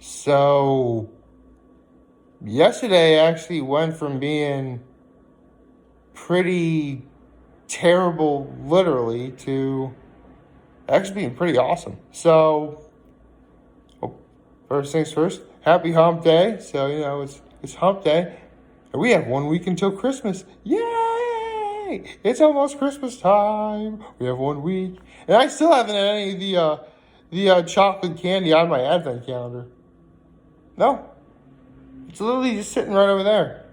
So yesterday actually went from being pretty terrible, literally, to actually being pretty awesome. So, first things first, happy hump day. So, it's hump day. And we have 1 week until Christmas. Yay! It's almost Christmas time. We have 1 week. And I still haven't had any of the chocolate candy on my advent calendar. No. It's literally just sitting right over there.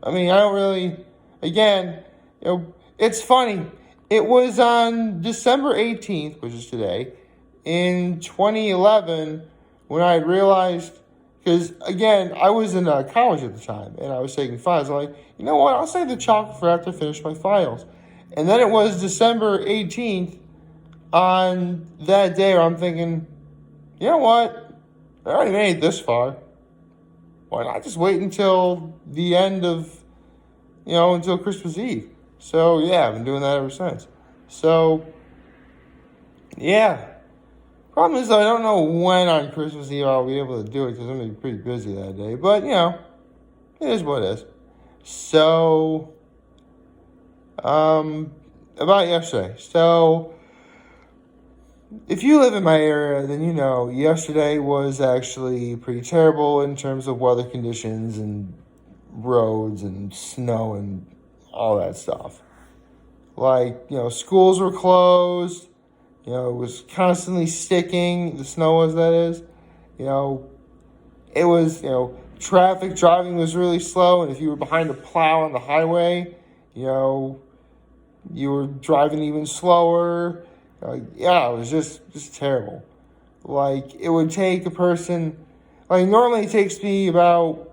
I mean, I don't really, again, it's funny. It was on December 18th, which is today, in 2011, when I realized, because again, I was in college at the time, and I was taking files. I'm like, you know what, I'll save the chocolate for after I finish my files. And then it was December 18th on that day where I'm thinking, you know what, I already made it this far. Why not just wait until the end of, until Christmas Eve? So, yeah, I've been doing that ever since. So, yeah. Problem is, though, I don't know when on Christmas Eve I'll be able to do it because I'm going to be pretty busy that day. But, it is what it is. So, about yesterday. So, if you live in my area, then yesterday was actually pretty terrible in terms of weather conditions and roads and snow and all that stuff. Like, schools were closed. It was constantly sticking. The snow was, that is. It was, traffic driving was really slow. And if you were behind a plow on the highway, you were driving even slower. It was just terrible. Like, it would take a person, normally it takes me about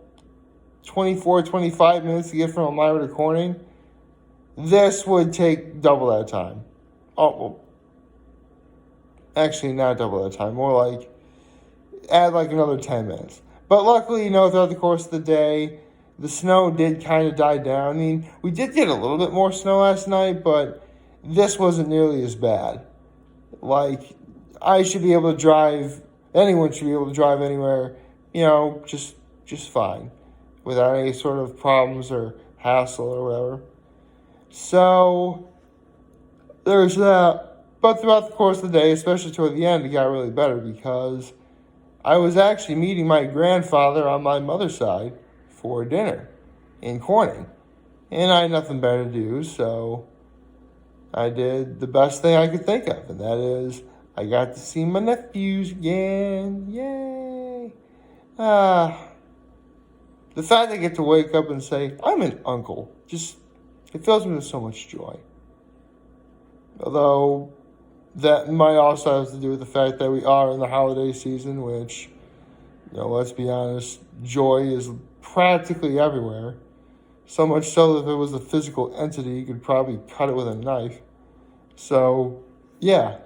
25 minutes to get from Elmira to Corning. This would take double that time. Oh, well, actually not double that time, more like, add another 10 minutes. But luckily, throughout the course of the day, the snow did kind of die down. I mean, we did get a little bit more snow last night, but this wasn't nearly as bad. I should be able to drive, anyone should be able to drive anywhere, just fine, without any sort of problems or hassle or whatever. So, there's that. But throughout the course of the day, especially toward the end, it got really better because I was actually meeting my grandfather on my mother's side for dinner in Corning. And I had nothing better to do, so I did the best thing I could think of, and that is I got to see my nephews again. Yay! The fact I get to wake up and say, I'm an uncle, it fills me with so much joy. Although, that might also have to do with the fact that we are in the holiday season, which, let's be honest, joy is practically everywhere. So much so that if it was a physical entity, you could probably cut it with a knife. So, yeah,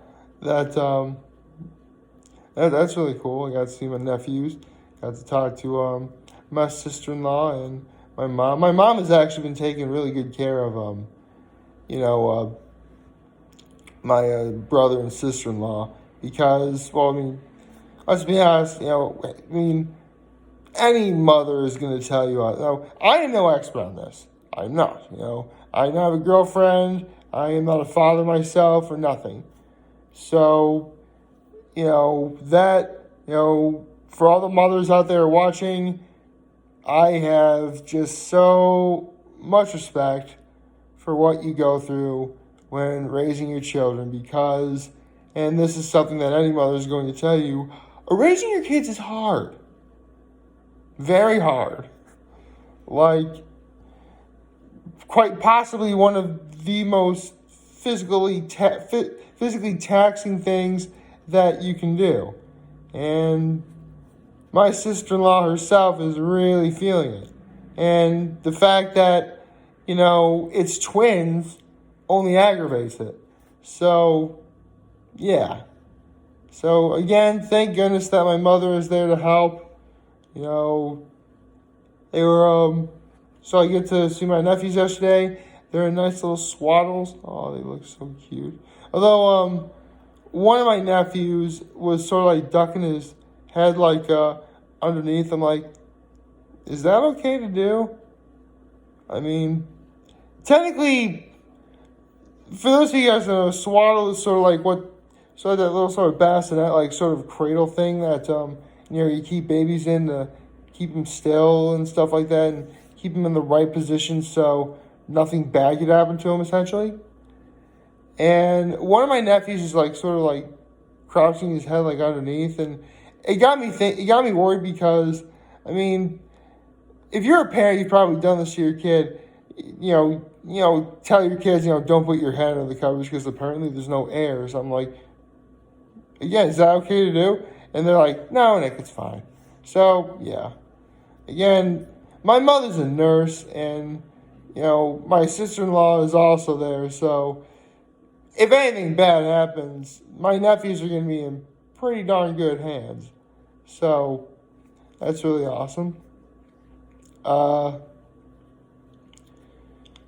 that's really cool. I got to see my nephews. Got to talk to my sister-in-law and my mom. My mom has actually been taking really good care of my brother and sister-in-law because, let's be honest, any mother is going to tell you, I am no expert on this. I'm not, I don't have a girlfriend. I am not a father myself or nothing. So, for all the mothers out there watching, I have just so much respect for what you go through when raising your children because, and this is something that any mother is going to tell you, raising your kids is hard. Very hard. Quite possibly one of the most physically taxing things that you can do. And my sister-in-law herself is really feeling it. And the fact that, it's twins only aggravates it. So, yeah. So, again, thank goodness that my mother is there to help. They were, so I get to see my nephews yesterday. They're nice little swaddles. Oh, they look so cute. Although, one of my nephews was sort of ducking his head like underneath. I'm like, is that okay to do? I mean, technically, for those of you guys that know, swaddle is sort of like that little sort of bassinet, like sort of cradle thing that, you keep babies in to keep them still and stuff like that and keep them in the right position so nothing bad could happen to them, essentially. And one of my nephews is like sort of like crouching his head like underneath, and it got me worried because, I mean, if you're a parent, you've probably done this to your kid. Tell your kids, don't put your head under the covers because apparently there's no air. So I'm like, again, is that okay to do? And they're like, no, Nick, it's fine. So, yeah. Again, my mother's a nurse, and, my sister-in-law is also there. So, if anything bad happens, my nephews are going to be in pretty darn good hands. So, that's really awesome.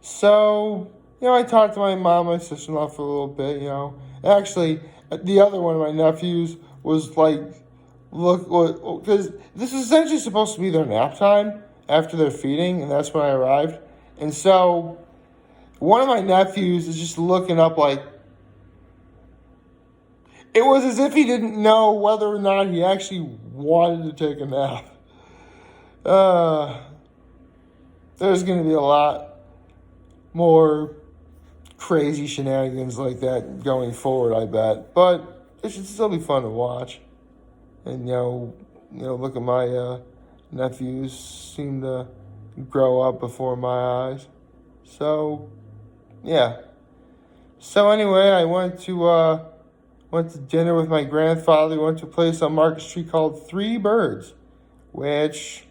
So, I talked to my mom, my sister-in-law for a little bit, Actually, the other one of my nephews was like, because this is essentially supposed to be their nap time after their feeding, and that's when I arrived. And so, one of my nephews is just looking up like, it was as if he didn't know whether or not he actually wanted to take a nap. There's going to be a lot more crazy shenanigans like that going forward, I bet. But it should still be fun to watch. And, look at my nephews seem to grow up before my eyes. So, yeah. So anyway, I went to dinner with my grandfather. We went to a place on Market Street called Three Birds, which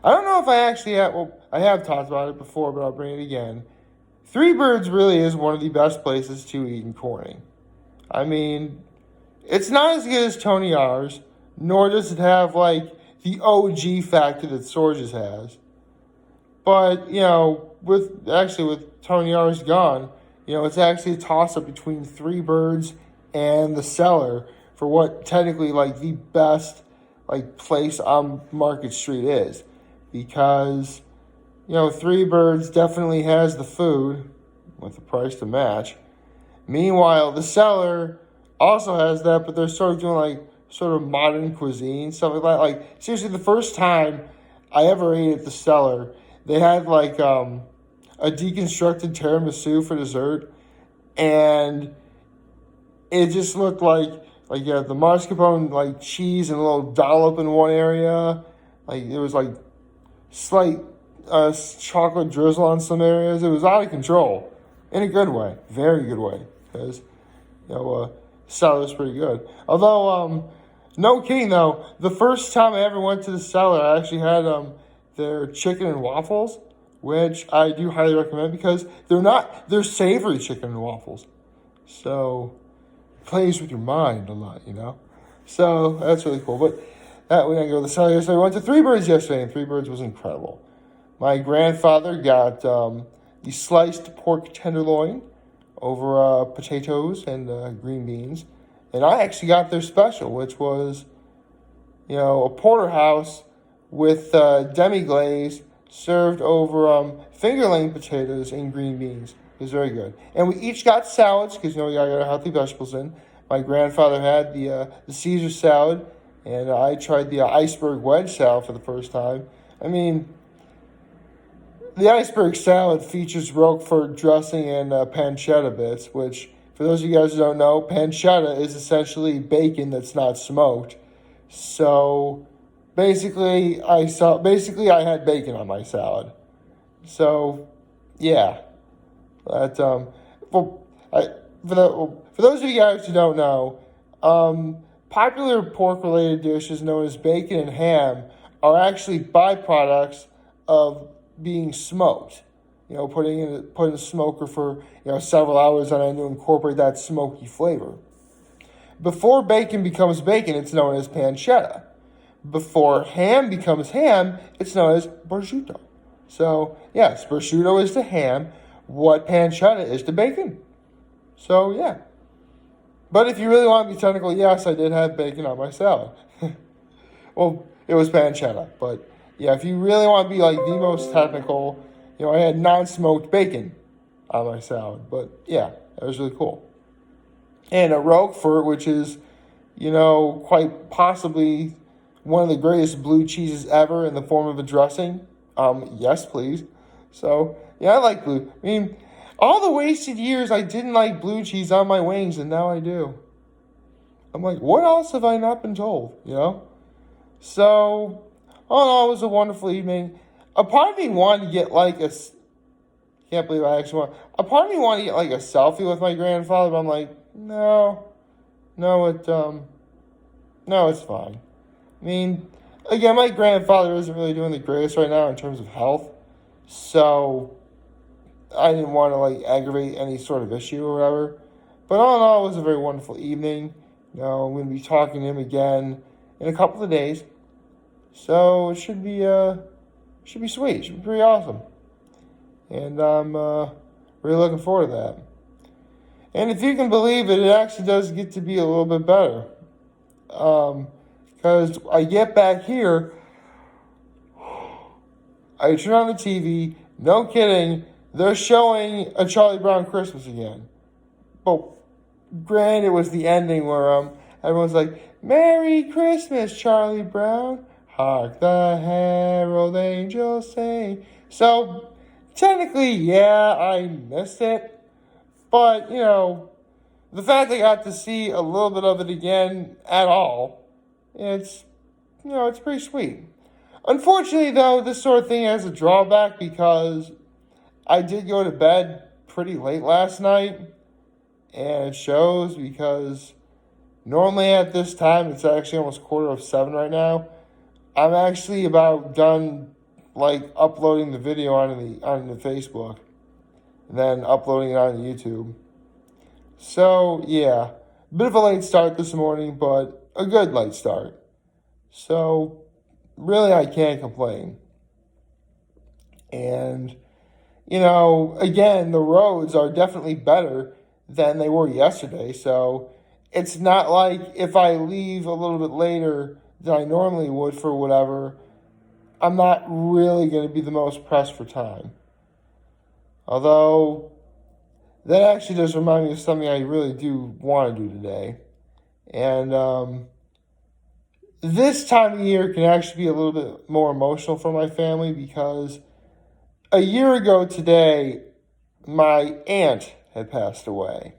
I don't know if I actually have. Well, I have talked about it before, but I'll bring it again. Three Birds really is one of the best places to eat in Corning. I mean, it's not as good as Tony R's, nor does it have like the OG factor that Sorges has. But with Tony R's gone, it's actually a toss up between Three Birds and the Cellar for what technically like the best like place on Market Street is, because Three Birds definitely has the food with the price to match. Meanwhile, the Cellar also has that, but they're sort of doing like sort of modern cuisine, stuff like that. Like, seriously, the first time I ever ate at the Cellar, they had like a deconstructed tiramisu for dessert, and it just looked like you had the mascarpone like cheese and a little dollop in one area. Like it was like slight chocolate drizzle on some areas. It was out of control in a good way, very good way, because Cellar is pretty good. Although, no kidding though, the first time I ever went to the Cellar, I actually had their chicken and waffles, which I do highly recommend because they're savory chicken and waffles. So, it plays with your mind a lot, So, that's really cool. But we didn't go to the Cellar yesterday. We went to Three Birds yesterday, and Three Birds was incredible. My grandfather got the sliced pork tenderloin over potatoes and green beans. And I actually got their special, which was, a porterhouse with demi-glaze served over finger-laying potatoes and green beans. It was very good. And we each got salads because, we got our healthy vegetables in. My grandfather had the Caesar salad, and I tried the iceberg wedge salad for the first time. I mean, the iceberg salad features Roquefort dressing and pancetta bits, which, for those of you guys who don't know, pancetta is essentially bacon that's not smoked. So, basically, I had bacon on my salad. So, yeah. That for those of you guys who don't know, popular pork-related dishes known as bacon and ham are actually byproducts of being smoked. Putting in the smoker for several hours on end to incorporate that smoky flavor. Before bacon becomes bacon, it's known as pancetta. Before ham becomes ham, it's known as prosciutto. So yes, prosciutto is to ham what pancetta is to bacon. So yeah, But if you really want to be technical, yes, I did have bacon on my salad. Well, it was pancetta, but yeah, if you really want to be like the most technical, I had non-smoked bacon on my salad. But yeah, that was really cool. And a Roquefort, which is, quite possibly one of the greatest blue cheeses ever in the form of a dressing. Yes, please. So yeah, I like blue. I mean, all the wasted years I didn't like blue cheese on my wings, and now I do. I'm like, what else have I not been told? So, all in all, it was a wonderful evening. A part of me wanted to get like can't believe I actually want, a part of me wanted to get like a selfie with my grandfather, but I'm like, no, no, it's fine. I mean, again, my grandfather isn't really doing the greatest right now in terms of health, so I didn't want to like aggravate any sort of issue or whatever. But all in all, it was a very wonderful evening. I'm going to be talking to him again in a couple of days. So it should be sweet. It should be pretty awesome. And I'm really looking forward to that. And if you can believe it, it actually does get to be a little bit better. Because I get back here, I turn on the TV, no kidding, they're showing a Charlie Brown Christmas again. But granted, it was the ending where everyone's like, Merry Christmas, Charlie Brown. Hark the herald angels sing. So, technically, yeah, I missed it. But, the fact I got to see a little bit of it again at all, it's pretty sweet. Unfortunately, though, this sort of thing has a drawback because I did go to bed pretty late last night. And it shows because normally at this time, it's actually almost 6:45 right now. I'm actually about done, like, uploading the video onto Facebook. And then uploading it onto YouTube. So, yeah. Bit of a late start this morning, but a good late start. So, really, I can't complain. And, again, the roads are definitely better than they were yesterday. So, it's not like if I leave a little bit later than I normally would for whatever, I'm not really going to be the most pressed for time. Although, that actually does remind me of something I really do want to do today. And this time of year can actually be a little bit more emotional for my family because a year ago today, my aunt had passed away.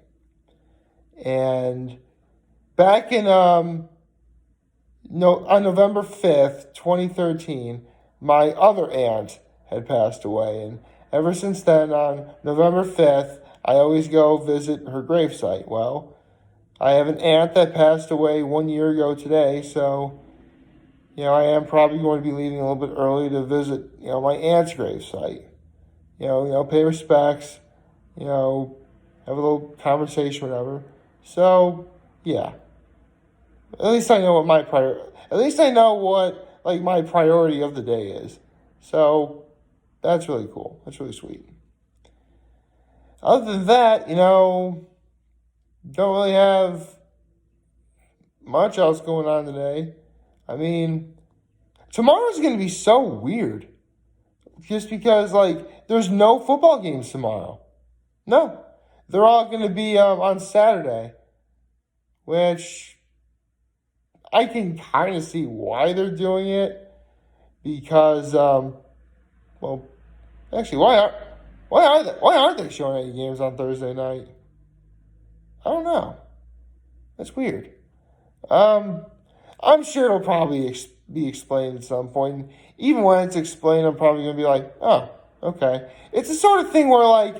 And back on November 5th, 2013, my other aunt had passed away. And ever since then, on November 5th, I always go visit her gravesite. Well, I have an aunt that passed away 1 year ago today, so, I am probably going to be leaving a little bit early to visit, my aunt's gravesite. Pay respects, have a little conversation, whatever. So, yeah. At least I know what my priority of the day is. So, that's really cool. That's really sweet. Other than that, don't really have much else going on today. I mean, tomorrow's going to be so weird. Just because, there's no football games tomorrow. No. They're all going to be on Saturday. Which I can kind of see why they're doing it. Because, actually, why aren't they showing any games on Thursday night? I don't know. That's weird. I'm sure it'll probably be explained at some point. Even when it's explained, I'm probably going to be like, oh, okay. It's the sort of thing where,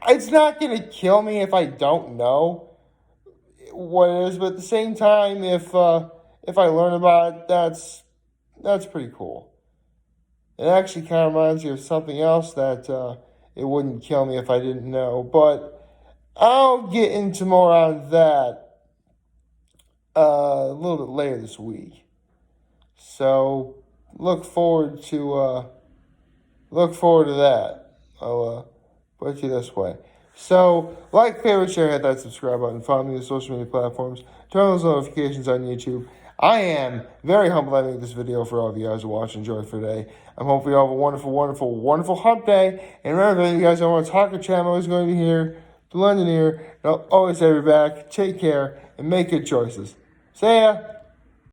it's not going to kill me if I don't know what it is. But at the same time, if I learn about it, that's pretty cool. It actually kind of reminds me of something else that it wouldn't kill me if I didn't know. But I'll get into more on that a little bit later this week. So look forward to that. I'll put it this way. So, like, favorite, share, hit that subscribe button, follow me on social media platforms, turn on those notifications on YouTube. I am very humbled I made this video for all of you guys to watch and enjoy for today. I'm hoping you all have a wonderful, wonderful, wonderful hump day. And remember, you guys don't want to talk or chat, I'm always going to be here, to lend an ear. And I'll always have your back. Take care and make good choices. See ya!